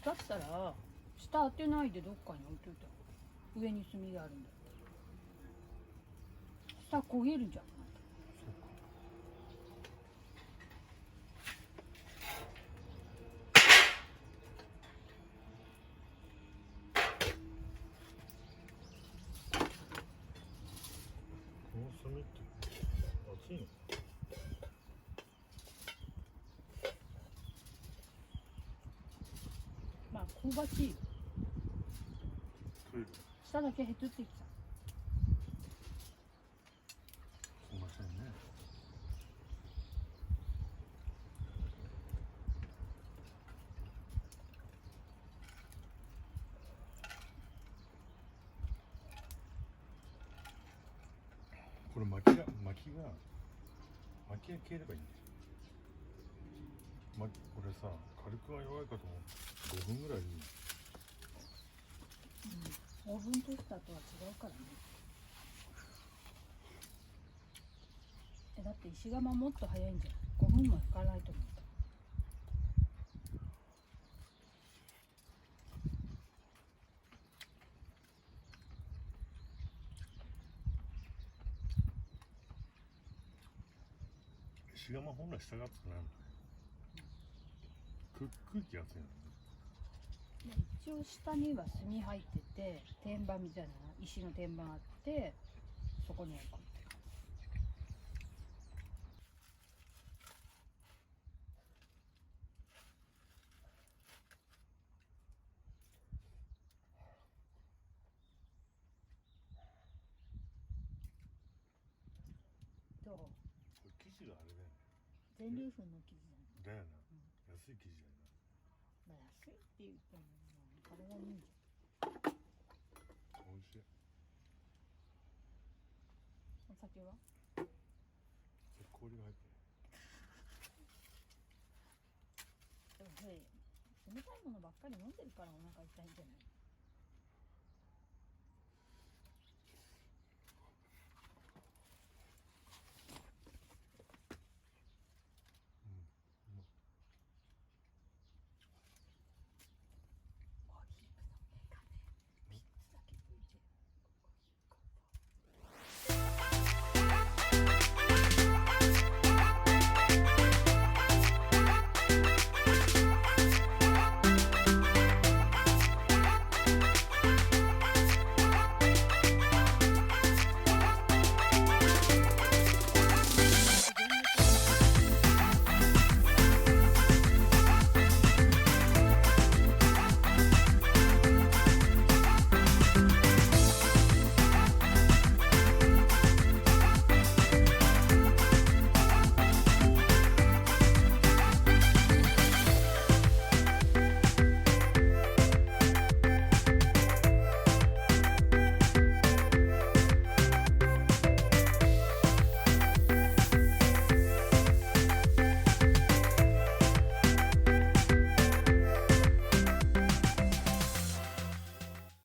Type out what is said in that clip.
だったら下当てないでどっかに置いといたら上に炭があるんだって下焦げるじゃん。この炭って熱いの？まあ香ばしいよ。下だけへつってきた。すいませんね。これ薪が消えればいいんだよ。これさ、火力が弱いかと思う。5分ぐらいいい。オーブントースターとは違うからね。だって石窯もっと早いんじゃん。5分もいかないと思った。石窯本来下が熱くないのね。空気熱いのね。一応下には炭入ってて天板みたいな石の天板あってそこに置くって感じ。どう？これ生地があれだよね。全粒粉の生地だよな、安い生地だよな。まあ安いって言っても体にいいじ美味しい。ゃん。お酒は？氷が入ってる。でもそれ冷たいものばっかり飲んでるからお腹痛いんじゃない？